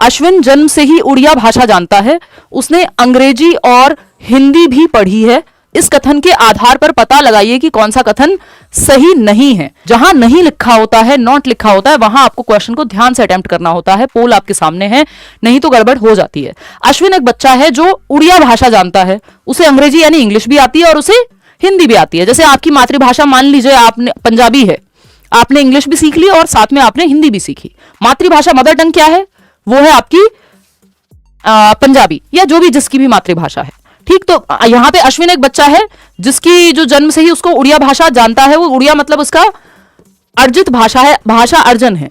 अश्विन जन्म से ही उड़िया भाषा जानता है, उसने अंग्रेजी और हिंदी भी पढ़ी है। इस कथन के आधार पर पता लगाइए कि कौन सा कथन सही नहीं है। जहां नहीं लिखा होता है, नॉट लिखा होता है, वहां आपको क्वेश्चन को ध्यान से अटेम्प्ट करना होता है। पोल आपके सामने है, नहीं तो गड़बड़ हो जाती है। अश्विन एक बच्चा है जो उड़िया भाषा जानता है, उसे अंग्रेजी यानी इंग्लिश भी आती है और उसे हिंदी भी आती है। जैसे आपकी मातृभाषा मान लीजिए आपने पंजाबी है, आपने इंग्लिश भी सीख ली और साथ में आपने हिंदी भी सीखी। मातृभाषा मदर टंग क्या है? वो है आपकी पंजाबी या जो भी जिसकी भी मातृभाषा है। ठीक, तो यहां पे अश्विन एक बच्चा है जिसकी जो जन्म से ही उसको उड़िया भाषा जानता है। वो उड़िया मतलब उसका अर्जित भाषा है, भाषा अर्जन है।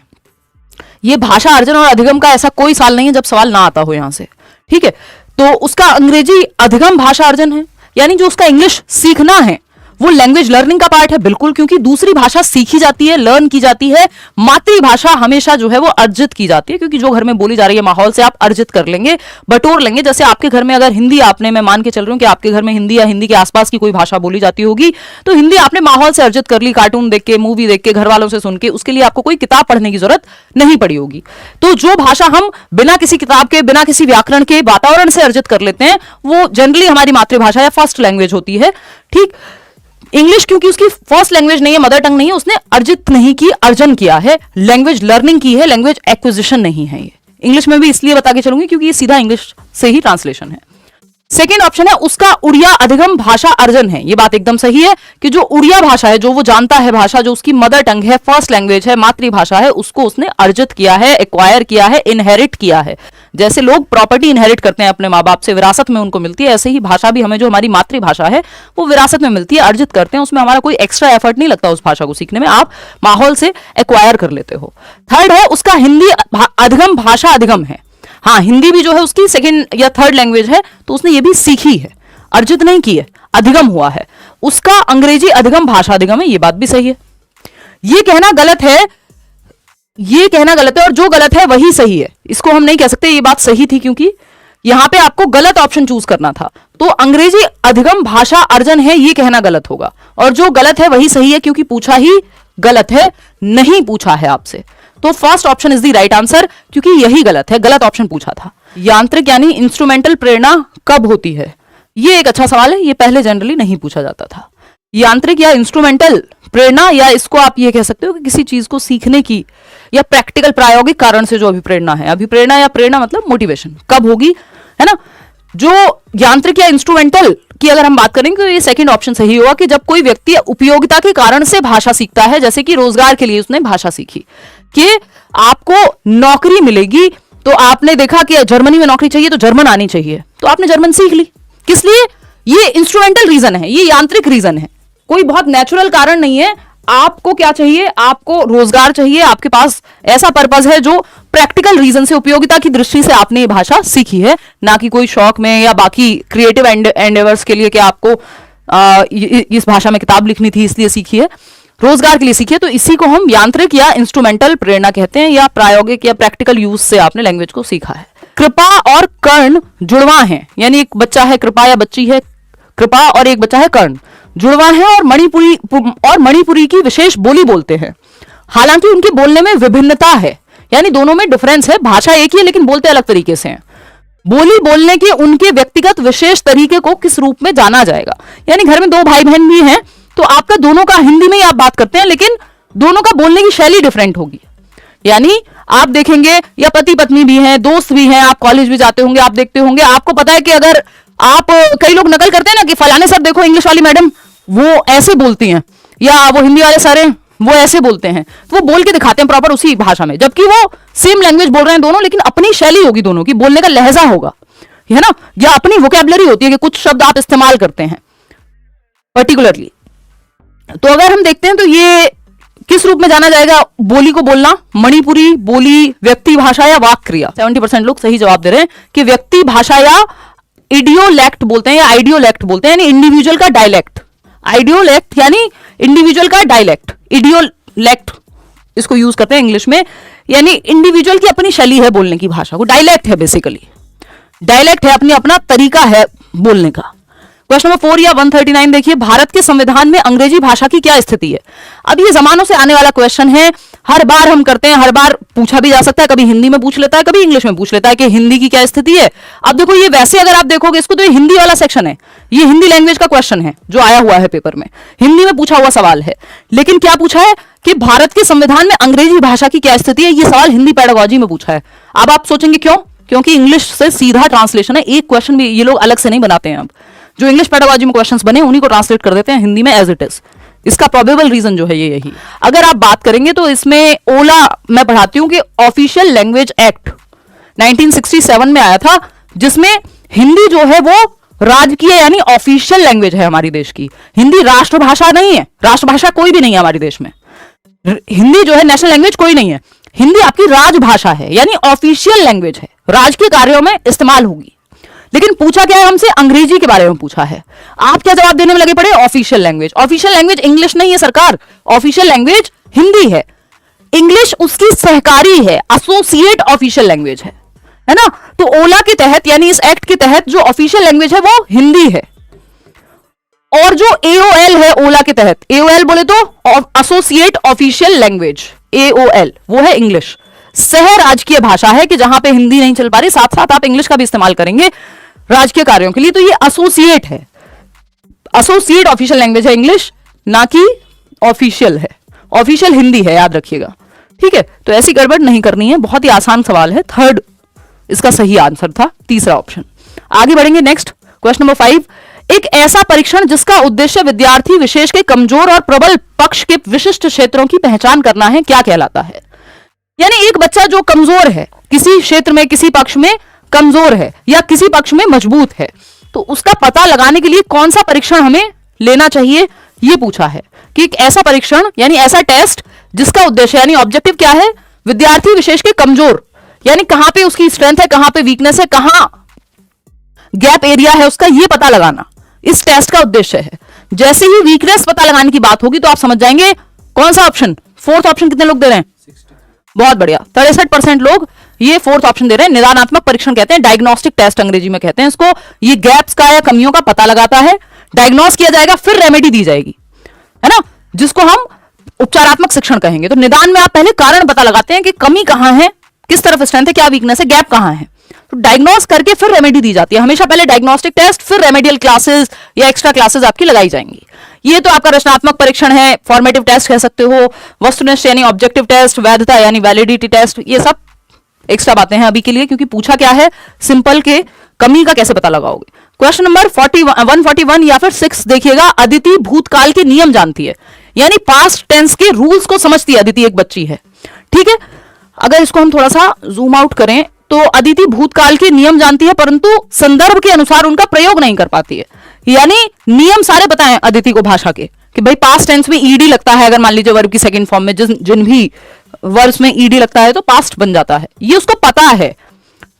ये भाषा अर्जन और अधिगम का ऐसा कोई साल नहीं है जब सवाल ना आता हो यहां से। ठीक है, तो उसका अंग्रेजी अधिगम भाषा अर्जन है, यानी जो उसका इंग्लिश सीखना है वो लैंग्वेज लर्निंग का पार्ट है। बिल्कुल, क्योंकि दूसरी भाषा सीखी जाती है, लर्न की जाती है। मातृभाषा हमेशा जो है वो अर्जित की जाती है, क्योंकि जो घर में बोली जा रही है माहौल से आप अर्जित कर लेंगे, बटोर लेंगे। जैसे आपके घर में अगर हिंदी आपने, मैं मान के चल रही हूँ कि आपके घर में हिंदी या हिंदी के आसपास की कोई भाषा बोली जाती होगी, तो हिंदी आपने माहौल से अर्जित कर ली, कार्टून देख के, मूवी देख के, घर वालों से सुन के। उसके लिए आपको कोई किताब पढ़ने की जरूरत नहीं पड़ी होगी। तो जो भाषा हम बिना किसी किताब के, बिना किसी व्याकरण के, वातावरण से अर्जित कर लेते हैं, वो जनरली हमारी मातृभाषा या फर्स्ट लैंग्वेज होती है। ठीक, इंग्लिश क्योंकि उसकी फर्स्ट लैंग्वेज नहीं है, मदर टंग नहीं है, उसने अर्जित नहीं की, अर्जन किया है, लैंग्वेज लर्निंग की है, लैंग्वेज एक्विजिशन नहीं है। ये इंग्लिश में भी इसलिए बता के चलूंगी क्योंकि ये सीधा इंग्लिश से ही ट्रांसलेशन है। सेकेंड ऑप्शन है उसका उड़िया अधिगम भाषा अर्जन है। ये बात एकदम सही है कि जो उड़िया भाषा है, जो वो जानता है भाषा, जो उसकी मदर टंग है, फर्स्ट लैंग्वेज है, मातृभाषा है, उसको उसने अर्जित किया है, एक्वायर किया है, इनहेरिट किया है। जैसे लोग प्रॉपर्टी इनहेरिट करते हैं अपने माँ बाप से, विरासत में उनको मिलती है, ऐसे ही भाषा भी हमें, जो हमारी मातृभाषा है, वो विरासत में मिलती है, अर्जित करते हैं। उसमें हमारा कोई एक्स्ट्रा एफर्ट नहीं लगता उस भाषा को सीखने में, आप माहौल से एक्वायर कर लेते हो। थर्ड है उसका हिंदी अधिगम भाषा अधिगम है। हाँ, हिंदी भी जो है उसकी सेकेंड या थर्ड लैंग्वेज है, तो उसने ये भी सीखी है, अर्जित नहीं की है, अधिगम हुआ है। उसका अंग्रेजी अधिगम भाषा अधिगम है, ये बात भी सही है। ये कहना गलत है, ये कहना गलत है, और जो गलत है वही सही है। इसको हम नहीं कह सकते ये बात सही थी, क्योंकि यहां पे आपको गलत ऑप्शन चूज करना था। तो अंग्रेजी अधिगम भाषा अर्जन है, ये कहना गलत होगा, और जो गलत है वही सही है, क्योंकि पूछा ही गलत है, नहीं पूछा है आपसे। तो first option is the right answer, क्योंकि यही गलत है, गलत ऑप्शन पूछा था। यांत्रिक यानी इंस्ट्रूमेंटल प्रेरणा कब होती है? ये एक अच्छा सवाल है, ये पहले जनरली नहीं पूछा जाता था। यांत्रिक या इंस्ट्रूमेंटल प्रेरणा, या इसको आप ये कह सकते हो कि किसी चीज को सीखने की या प्रैक्टिकल प्रायोगिक कारण से जो अभिप्रेरणा है, अभिप्रेरणा या प्रेरणा मतलब मोटिवेशन, कब होगी, है ना। जो यांत्रिक या इंस्ट्रूमेंटल की अगर हम बात करेंगे तो ये सेकंड ऑप्शन सही होगा कि जब कोई व्यक्ति उपयोगिता के कारण से भाषा सीखता है, जैसे कि रोजगार के लिए उसने भाषा सीखी, कि आपको नौकरी मिलेगी, तो आपने देखा कि जर्मनी में नौकरी चाहिए तो जर्मन आनी चाहिए, तो आपने जर्मन सीख ली। किस लिए? ये इंस्ट्रूमेंटल रीजन है, ये यांत्रिक रीजन है, कोई बहुत नेचुरल कारण नहीं है। आपको क्या चाहिए? आपको रोजगार चाहिए, आपके पास ऐसा पर्पस है जो प्रैक्टिकल रीजन से, उपयोगिता की दृष्टि से आपने ये भाषा सीखी है, ना कि कोई शौक में या बाकी क्रिएटिव एंडेवर्स के लिए कि आपको इस भाषा में किताब लिखनी थी इसलिए सीखी है, रोजगार के लिए सीखी है। तो इसी को हम यांत्रिक या इंस्ट्रूमेंटल प्रेरणा कहते हैं, या प्रायोगिक या प्रैक्टिकल यूज से आपने लैंग्वेज को सीखा है। कृपा और कर्ण जुड़वा है, यानी एक बच्चा है कृपा या बच्ची है कृपा और एक बच्चा है कर्ण, जुड़वा है और मणिपुरी की विशेष बोली बोलते हैं। हालांकि उनके बोलने में विभिन्नता है, यानी दोनों में डिफरेंस है, भाषा एक ही है लेकिन बोलते अलग तरीके से हैं। बोली बोलने के उनके व्यक्तिगत विशेष तरीके को किस रूप में जाना जाएगा? यानी घर में दो भाई बहन भी हैं, तो आपका दोनों का हिंदी में ही आप बात करते हैं, लेकिन दोनों का बोलने की शैली डिफरेंट होगी। यानी आप देखेंगे, या पति पत्नी भी हैं, दोस्त भी हैं, आप कॉलेज भी जाते होंगे, आप देखते होंगे, आपको पता है कि अगर आप, कई लोग नकल करते हैं ना कि फलाने सर देखो, इंग्लिश वाली मैडम वो ऐसे बोलती हैं, या वो हिंदी वाले सर हैं वो ऐसे बोलते हैं, तो वो बोल के दिखाते हैं प्रॉपर उसी भाषा में, जबकि वो सेम लैंग्वेज बोल रहे हैं दोनों, लेकिन अपनी शैली होगी दोनों की, बोलने का लहजा होगा, है ना, या अपनी वोकैबुलरी होती है कि कुछ शब्द आप इस्तेमाल करते हैं पर्टिकुलरली। तो अगर हम देखते हैं तो ये किस रूप में जाना जाएगा बोली को बोलना? मणिपुरी बोली, व्यक्ति भाषा या वाक क्रिया। 70% लोग सही जवाब दे रहे हैं कि व्यक्ति भाषा या इडियोलेक्ट बोलते हैं, या आइडियोलेक्ट बोलते हैं, यानी इंडिविजुअल का डायलेक्ट। आइडियोलेक्ट यानी इंडिविजुअल का डायलेक्ट, इडियोलेक्ट इसको यूज करते हैं इंग्लिश में, यानी इंडिविजुअल की अपनी शैली है बोलने की भाषा को, डायलेक्ट है बेसिकली, डायलेक्ट है अपना तरीका है बोलने का। क्वेश्चन नंबर 4 या 139 देखिए, भारत के संविधान में अंग्रेजी भाषा की क्या स्थिति है। अब ये जमानों से आने वाला क्वेश्चन है, हर बार हम करते हैं, हर बार पूछा भी जा सकता है, कभी हिंदी में पूछ लेता है, कभी इंग्लिश में पूछ लेता है कि हिंदी की क्या स्थिति है। अब देखो ये वैसे अगर आप देखोगे इसको तो ये हिंदी वाला सेक्शन है, ये हिंदी लैंग्वेज का क्वेश्चन है जो आया हुआ है पेपर में, हिंदी में पूछा हुआ सवाल है। लेकिन क्या पूछा है कि भारत के संविधान में अंग्रेजी भाषा की क्या स्थिति है, ये सवाल हिंदी पेडागोजी में पूछा है। अब आप सोचेंगे क्यों, क्योंकि इंग्लिश से सीधा ट्रांसलेशन है, एक क्वेश्चन भी ये लोग अलग से नहीं बनाते हैं। अब जो इंग्लिश पेडागोजी में क्वेश्चंस बने उन्हीं को ट्रांसलेट कर देते हैं हिंदी में एज इट इज। इसका प्रोबेबल रीजन जो है ये यही। अगर आप बात करेंगे तो इसमें ओला मैं पढ़ाती हूं कि ऑफिशियल लैंग्वेज एक्ट 1967 में आया था, जिसमें हिंदी जो है वो राजकीय यानी ऑफिशियल लैंग्वेज है हमारी देश की। हिंदी राष्ट्रभाषा नहीं है, राष्ट्रभाषा कोई भी नहीं है हमारे देश में। हिंदी जो है नेशनल लैंग्वेज कोई नहीं है, हिंदी आपकी राजभाषा है यानी ऑफिशियल लैंग्वेज है, राजकीय कार्यों में इस्तेमाल होगी। लेकिन पूछा क्या है हमसे, अंग्रेजी के बारे में पूछा है। आप क्या जवाब देने में लगे पड़े, official language. Official language English नहीं है सरकार, ऑफिशियल लैंग्वेज हिंदी है। इंग्लिश उसकी सहकारी है, एसोसिएट ऑफिशियल लैंग्वेज है ना। तो ओला के तहत यानी इस एक्ट के तहत जो ऑफिशियल लैंग्वेज है वो हिंदी है। और जो एओएल है ओला के तहत, एओएल बोले तो एसोसिएट ऑफिशियल लैंग्वेज, एओएल वो है इंग्लिश। सह राजकीय भाषा है कि जहां पे हिंदी नहीं चल पा रही, साथ साथ आप इंग्लिश का भी इस्तेमाल करेंगे राजकीय कार्यों के लिए, तो ये एसोसिएट है, एसोसिएट ऑफिशियल लैंग्वेज है इंग्लिश, ना कि ऑफिशियल है। ऑफिशियल हिंदी है, याद रखिएगा, ठीक है। तो ऐसी गड़बड़ नहीं करनी है, बहुत ही आसान सवाल है। थर्ड इसका सही आंसर था, तीसरा ऑप्शन। आगे बढ़ेंगे नेक्स्ट क्वेश्चन नंबर 5। एक ऐसा परीक्षण जिसका उद्देश्य विद्यार्थी विशेष के कमजोर और प्रबल पक्ष के विशिष्ट क्षेत्रों की पहचान करना है, क्या कहलाता है। यानी एक बच्चा जो कमजोर है किसी क्षेत्र में, किसी पक्ष में कमजोर है या किसी पक्ष में मजबूत है, तो उसका पता लगाने के लिए कौन सा परीक्षण हमें लेना चाहिए, यह पूछा है कि एक ऐसा परीक्षण यानी ऐसा टेस्ट जिसका उद्देश्य यानी ऑब्जेक्टिव क्या है, विद्यार्थी विशेष के कमजोर यानी कहां पे उसकी स्ट्रेंथ है, कहां पे वीकनेस है, कहां गैप एरिया है उसका, यह पता लगाना इस टेस्ट का उद्देश्य है। जैसे ही वीकनेस पता लगाने की बात होगी तो आप समझ जाएंगे कौन सा ऑप्शन, फोर्थ ऑप्शन कितने लोग दे रहे हैं, 60। बहुत बढ़िया, 63% लोग ये फोर्थ ऑप्शन दे रहे हैं। निदानात्मक परीक्षण कहते हैं, डायग्नोस्टिक टेस्ट अंग्रेजी में कहते हैं इसको। ये गैप्स का या कमियों का पता लगाता है, डायग्नोस किया जाएगा, फिर रेमेडी दी जाएगी, है ना, जिसको हम उपचारात्मक शिक्षण कहेंगे। तो निदान में आप पहले कारण पता लगाते हैं कि कमी कहां है, किस तरफ स्ट्रेंथ है, क्या वीकनेस है, गैप कहां है, तो डायग्नोस करके फिर रेमेडी दी जाती है। हमेशा पहले डायग्नोस्टिक टेस्ट, फिर रेमेडियल क्लासेस या एक्स्ट्रा क्लासेस आपकी लगाई जाएंगी। ये तो आपका रचनात्मक परीक्षण है, फॉर्मेटिव टेस्ट कह सकते हो, वस्तुनिष्ठ यानी ऑब्जेक्टिव टेस्ट, वैधता यानी वैलिडिटी टेस्ट, ये सब एक्स्ट्रा बातें हैं अभी के लिए, क्योंकि पूछा क्या है, सिंपल के कमी का कैसे पता लगाओगे। क्वेश्चन नंबर 141 या फिर 6 देखिएगा, अदिति भूतकाल के नियम जानती है, यानी पास्ट टेंस के रूल्स को समझती है। अदिति एक बच्ची है, ठीक है। अगर इसको हम थोड़ा सा जूम आउट करें तो अदिति भूतकाल के नियम जानती है परंतु संदर्भ के अनुसार उनका प्रयोग नहीं कर पाती है। यानी नियम सारे पता है अदिति को भाषा के कि भाई पास्ट टेंस में ईडी लगता है, अगर मान लीजिए वर्ब की सेकंड फॉर्म में जिन भी वर्ब्स में ईडी लगता है तो पास्ट बन जाता है, ये उसको पता है।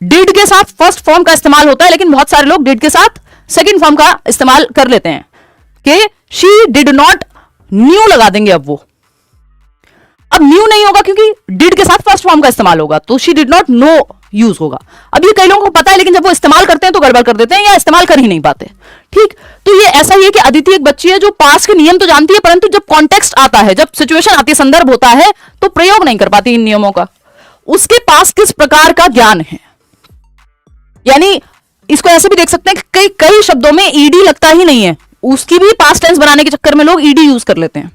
डिड के साथ फर्स्ट फॉर्म का इस्तेमाल होता है, लेकिन बहुत सारे लोग डिड के साथ सेकंड फॉर्म का इस्तेमाल कर लेते हैं कि शी डिड नॉट न्यू लगा देंगे। अब न्यू नहीं होगा क्योंकि डिड के साथ फर्स्ट फॉर्म का इस्तेमाल होगा, तो she did not know use होगा। अब ये कई लोगों को पता है, लेकिन जब वो इस्तेमाल करते हैं तो गड़बड़ कर देते हैं या इस्तेमाल कर ही नहीं पाते, ठीक। तो ये ऐसा ही है कि अदिति एक बच्ची है जो पास के नियम तो जानती है, परंतु जब कॉन्टेक्स्ट आता है, जब सिचुएशन आती है, संदर्भ होता है, तो प्रयोग नहीं कर पाती इन नियमों का। उसके पास किस प्रकार का ज्ञान है, यानी इसको ऐसे भी देख सकते हैं कि कई शब्दों में ईडी लगता ही नहीं है, उसकी भी पास्ट टेंस बनाने के चक्कर में लोग ईडी यूज कर लेते हैं।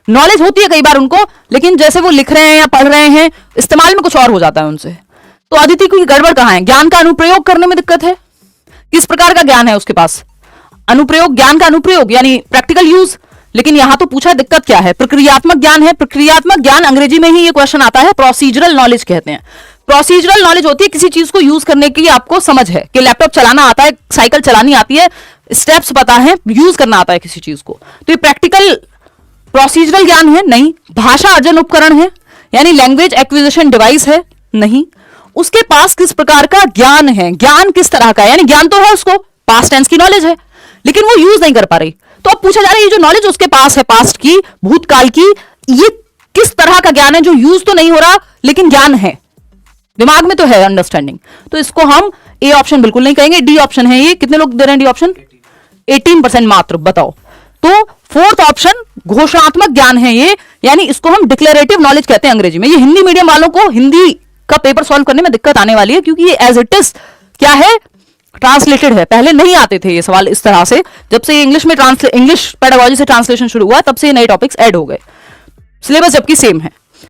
नॉलेज होती है कई बार उनको, लेकिन जैसे वो लिख रहे हैं या पढ़ रहे हैं, इस्तेमाल में कुछ और हो जाता है उनसे। तो अदिति को गड़बड़ कहां है, ज्ञान का अनुप्रयोग करने में दिक्कत है। किस प्रकार का ज्ञान है उसके पास, अनुप्रयोग, ज्ञान का अनुप्रयोग यानी प्रैक्टिकल यूज। लेकिन यहां तो पूछा दिक्कत क्या है, प्रक्रियात्मक ज्ञान है। प्रक्रियात्मक ज्ञान अंग्रेजी में ही ये क्वेश्चन आता है, प्रोसीजरल नॉलेज कहते हैं। प्रोसीजरल नॉलेज होती है किसी चीज को यूज करने की आपको समझ है कि लैपटॉप चलाना आता है, साइकिल चलानी आती है, स्टेप्स पता है, यूज करना आता है किसी चीज को। तो ये प्रैक्टिकल प्रोसीजरल ज्ञान है नहीं। भाषा अर्जन उपकरण है यानी लैंग्वेज एक्विजिशन डिवाइस है नहीं। उसके पास किस प्रकार का ज्ञान है, ज्ञान किस तरह का, यानी ज्ञान तो है उसको, पास्ट टेंस की नॉलेज है, लेकिन वो यूज नहीं कर पा रही। तो अब पूछा जा रहा है ये जो नॉलेज उसके पास है पास्ट की, भूतकाल की, ये किस तरह का ज्ञान है जो यूज तो नहीं हो रहा लेकिन ज्ञान है, दिमाग में तो है, अंडरस्टैंडिंग। तो इसको हम ए ऑप्शन बिल्कुल नहीं कहेंगे, डी ऑप्शन है ये। कितने लोग दे रहे हैं डी ऑप्शन, 18% मात्र, बताओ। तो फोर्थ ऑप्शन घोषणात्मक ज्ञान है ये, यानी इसको हम डिक्लेरेटिव नॉलेज कहते हैं अंग्रेजी में। ये हिंदी मीडियम वालों को हिंदी का पेपर सॉल्व करने में दिक्कत आने वाली है, क्योंकि ये एज इट इज क्या है, ट्रांसलेटेड है। पहले नहीं आते थे ये सवाल इस तरह से, जब से इंग्लिश में इंग्लिश पेडागोजी से ट्रांसलेशन शुरू हुआ तब से नए टॉपिक्स ऐड हो गए, सिलेबस जबकि सेम है।